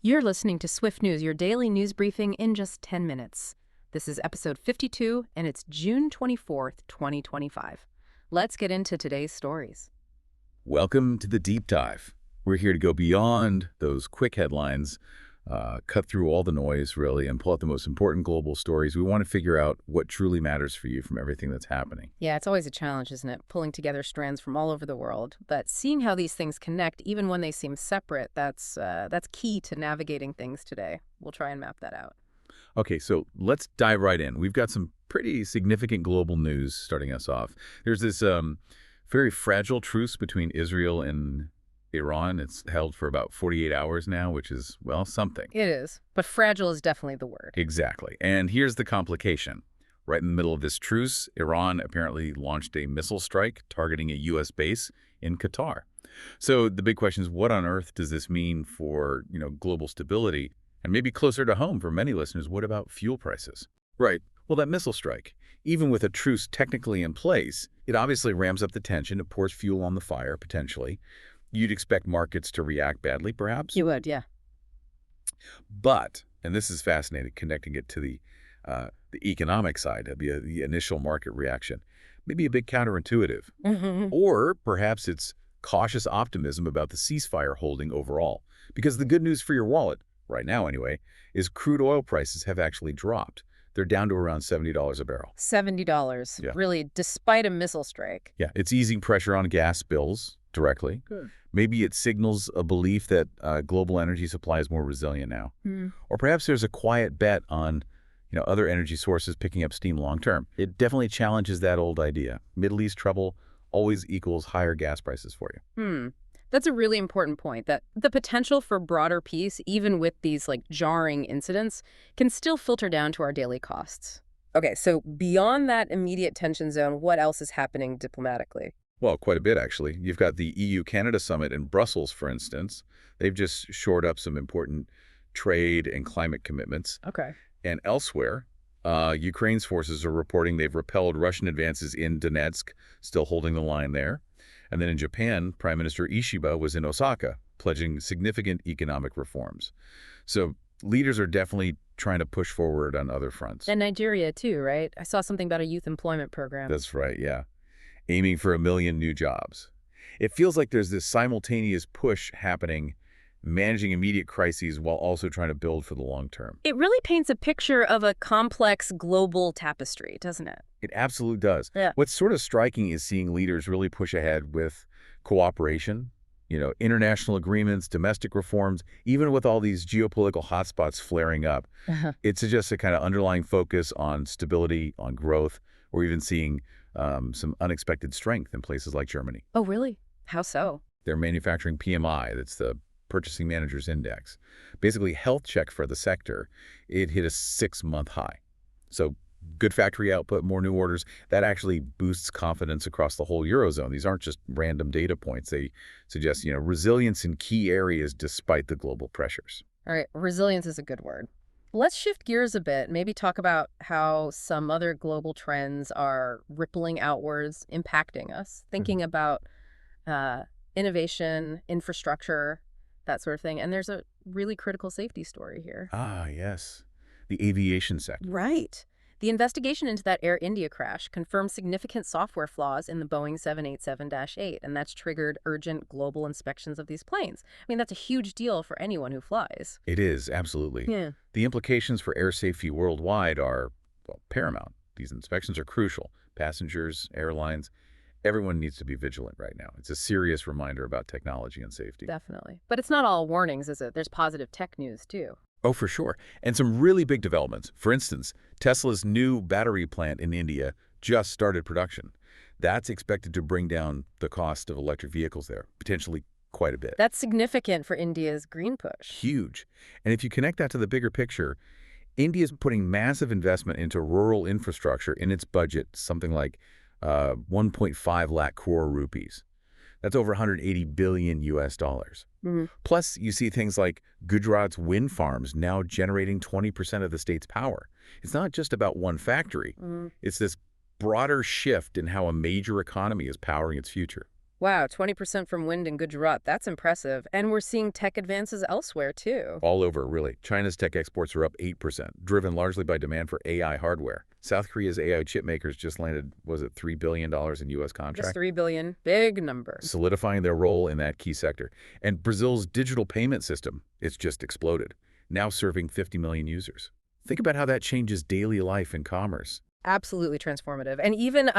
You're listening to Swift News, your daily news briefing in just 10 minutes. This is episode 52, and it's June 24th, 2025. Let's get into today's stories. Welcome to the deep dive. We're here to go beyond those quick headlines, cut through all the noise, really, and pull out the most important global stories. We want to figure out what truly matters for you from everything that's happening. Yeah, it's always a challenge, isn't it? Pulling together strands from all over the world. But seeing how these things connect, even when they seem separate, that's key to navigating things today. We'll try and map that out. Okay, so let's dive right in. We've got some pretty significant global news starting us off. There's this very fragile truce between Israel and Iran. It's held for about 48 hours now, which is, well, something. It is, but fragile is definitely the word. Exactly. And here's the complication. Right in the middle of this truce, Iran apparently launched a missile strike targeting a U.S. base in Qatar. So the big question is, what on earth does this mean for, global stability? And maybe closer to home for many listeners, what about fuel prices? Right. Well, that missile strike, even with a truce technically in place, it obviously ramps up the tension. It pours fuel on the fire, potentially. You'd expect markets to react badly, perhaps? You would, yeah. But, and this is fascinating, connecting it to the economic side of the initial market reaction, maybe a bit counterintuitive. Or perhaps it's cautious optimism about the ceasefire holding overall. Because the good news for your wallet, right now anyway, is crude oil prices have actually dropped. They're down to around $70 a barrel. $70, Yeah. Really, despite a missile strike. Yeah, it's easing pressure on gas bills directly. Good. Maybe it signals a belief that global energy supply is more resilient now. Or perhaps there's a quiet bet on other energy sources picking up steam long term. It definitely challenges that old idea. Middle East trouble always equals higher gas prices for you. That's a really important point, that the potential for broader peace, even with these jarring incidents, can still filter down to our daily costs. Okay, so beyond that immediate tension zone, what else is happening diplomatically? Well, quite a bit, actually. You've got the EU-Canada summit in Brussels, for instance. They've just shored up some important trade and climate commitments. Okay. And elsewhere, Ukraine's forces are reporting they've repelled Russian advances in Donetsk, still holding the line there. And then in Japan, Prime Minister Ishiba was in Osaka, pledging significant economic reforms. So leaders are definitely trying to push forward on other fronts. And Nigeria, too, right? I saw something about a youth employment program. That's right, yeah. Aiming for 1 million new jobs. It feels like there's this simultaneous push happening, managing immediate crises while also trying to build for the long term. It really paints a picture of a complex global tapestry, doesn't it? It absolutely does. Yeah. What's sort of striking is seeing leaders really push ahead with cooperation, international agreements, domestic reforms, even with all these geopolitical hotspots flaring up. It suggests a kind of underlying focus on stability, on growth, or even seeing some unexpected strength in places like Germany. Oh, really? How so? Their manufacturing PMI, that's the Purchasing Managers Index, basically health check for the sector, it hit a 6-month high. So good factory output, more new orders, that actually boosts confidence across the whole Eurozone. These aren't just random data points. They suggest, resilience in key areas despite the global pressures. All right, resilience is a good word. Let's shift gears a bit, maybe talk about how some other global trends are rippling outwards, impacting us, thinking about innovation, infrastructure, that sort of thing. And there's a really critical safety story here. Ah, yes. The aviation sector. Right. The investigation into that Air India crash confirmed significant software flaws in the Boeing 787-8, and that's triggered urgent global inspections of these planes. I mean, that's a huge deal for anyone who flies. It is, absolutely. Yeah. The implications for air safety worldwide are, paramount. These inspections are crucial. Passengers, airlines, everyone needs to be vigilant right now. It's a serious reminder about technology and safety. Definitely. But it's not all warnings, is it? There's positive tech news, too. Oh, for sure. And some really big developments. For instance, Tesla's new battery plant in India just started production. That's expected to bring down the cost of electric vehicles there, potentially quite a bit. That's significant for India's green push. Huge. And if you connect that to the bigger picture, India's putting massive investment into rural infrastructure in its budget, something like 1.5 lakh crore rupees. That's over 180 billion US dollars. Plus, you see things like Gujarat's wind farms now generating 20% of the state's power. It's not just about one factory. It's this broader shift in how a major economy is powering its future. Wow, 20% from wind in Gujarat. That's impressive. And we're seeing tech advances elsewhere, too. All over, really. China's tech exports are up 8%, driven largely by demand for AI hardware. South Korea's AI chip makers just landed, was it $3 billion in U.S. Just contract? 3 billion. Big number. Solidifying their role in that key sector. And Brazil's digital payment system, it's just exploded, now serving 50 million users. Think about how that changes daily life and commerce. Absolutely transformative. And even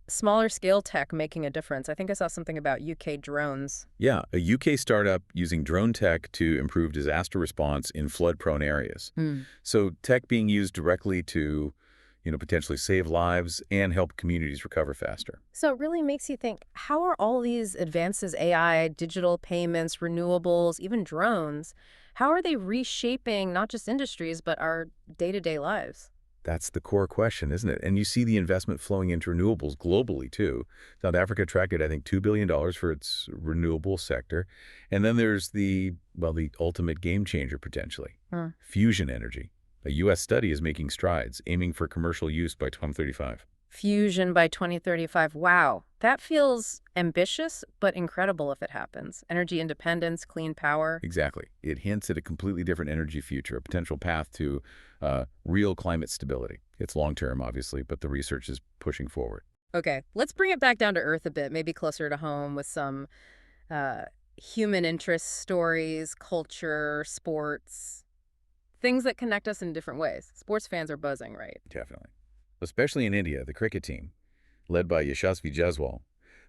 smaller scale tech making a difference. I think I saw something about UK drones. Yeah, a UK startup using drone tech to improve disaster response in flood-prone areas. Hmm. So tech being used directly to, potentially save lives and help communities recover faster. So it really makes you think, how are all these advances, AI, digital payments, renewables, even drones, how are they reshaping not just industries, but our day-to-day lives? That's the core question, isn't it? And you see the investment flowing into renewables globally, too. South Africa attracted, I think, $2 billion for its renewable sector. And then there's the ultimate game changer, potentially, Hmm. fusion energy. A U.S. study is making strides, aiming for commercial use by 2035. Fusion by 2035. Wow. That feels ambitious, but incredible if it happens. Energy independence, clean power. Exactly. It hints at a completely different energy future, a potential path to real climate stability. It's long-term, obviously, but the research is pushing forward. Okay, let's bring it back down to earth a bit, maybe closer to home with some uh, human interest stories, culture, sports, things that connect us in different ways. Sports fans are buzzing, right? Definitely. Especially in India, the cricket team, led by Yashasvi Jaiswal,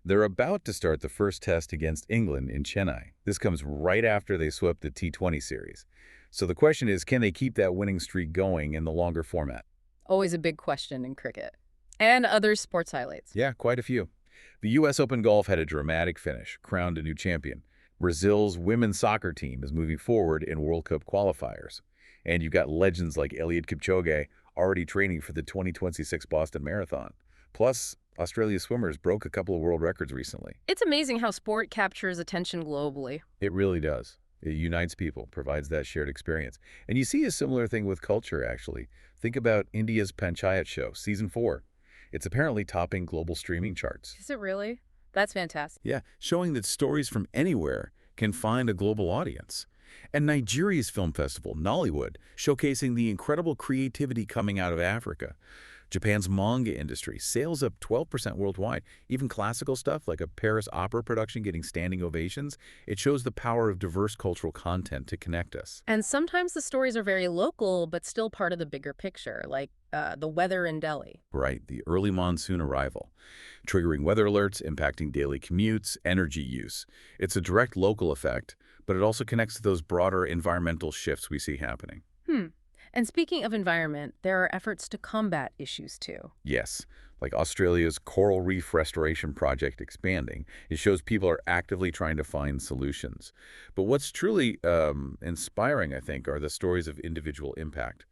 they're about to start the first test against England in Chennai. This comes right after they swept the T20 series. So the question is, can they keep that winning streak going in the longer format? Always a big question in cricket. And other sports highlights. Yeah, quite a few. The U.S. Open Golf had a dramatic finish, crowned a new champion. Brazil's women's soccer team is moving forward in World Cup qualifiers. And you've got legends like Eliud Kipchoge already training for the 2026 Boston Marathon. Plus, Australia's swimmers broke a couple of world records recently. It's amazing how sport captures attention globally. It really does. It unites people, provides that shared experience. And you see a similar thing with culture, actually. Think about India's Panchayat show, Season 4. It's apparently topping global streaming charts. Is it really? That's fantastic. Yeah, showing that stories from anywhere can find a global audience. And Nigeria's film festival, Nollywood, showcasing the incredible creativity coming out of Africa. Japan's manga industry, sales up 12% worldwide. Even classical stuff like a Paris opera production getting standing ovations. It shows the power of diverse cultural content to connect us. And sometimes the stories are very local, but still part of the bigger picture, like the weather in Delhi. Right, the early monsoon arrival, triggering weather alerts, impacting daily commutes, energy use. It's a direct local effect, but it also connects to those broader environmental shifts we see happening. Hmm. And speaking of environment, there are efforts to combat issues too. Yes, like Australia's coral reef restoration project expanding. It shows people are actively trying to find solutions. But what's truly inspiring, I think, are the stories of individual impact,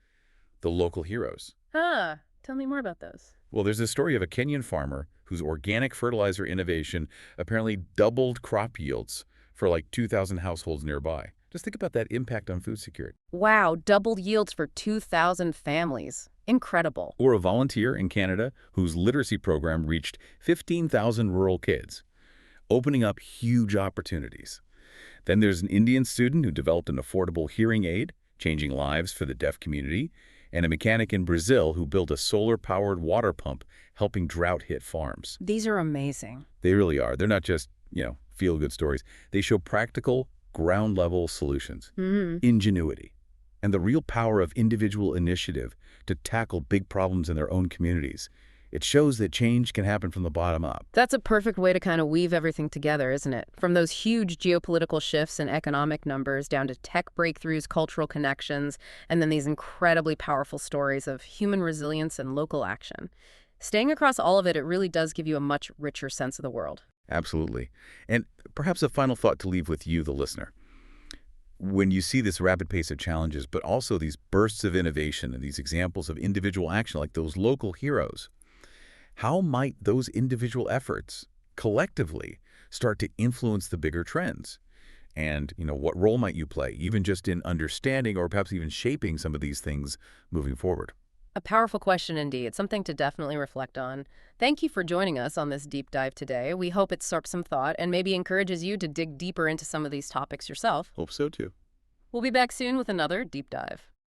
the local heroes. Tell me more about those. Well, there's a story of a Kenyan farmer whose organic fertilizer innovation apparently doubled crop yields for like 2,000 households nearby. Just think about that impact on food security. Wow, doubled yields for 2,000 families. Incredible. Or a volunteer in Canada whose literacy program reached 15,000 rural kids, opening up huge opportunities. Then there's an Indian student who developed an affordable hearing aid, changing lives for the deaf community, and a mechanic in Brazil who built a solar-powered water pump, helping drought-hit farms. These are amazing. They really are. They're not just, feel-good stories. They show practical, ground-level solutions, ingenuity, and the real power of individual initiative to tackle big problems in their own communities. It shows that change can happen from the bottom up. That's a perfect way to kind of weave everything together, isn't it? From those huge geopolitical shifts and economic numbers down to tech breakthroughs, cultural connections, and then these incredibly powerful stories of human resilience and local action. Staying across all of it, it really does give you a much richer sense of the world. Absolutely. And perhaps a final thought to leave with you, the listener. When you see this rapid pace of challenges, but also these bursts of innovation and these examples of individual action like those local heroes, how might those individual efforts collectively start to influence the bigger trends? And, what role might you play, even just in understanding or perhaps even shaping some of these things moving forward? A powerful question indeed. It's something to definitely reflect on. Thank you for joining us on this deep dive today. We hope it sparks some thought and maybe encourages you to dig deeper into some of these topics yourself. Hope so, too. We'll be back soon with another deep dive.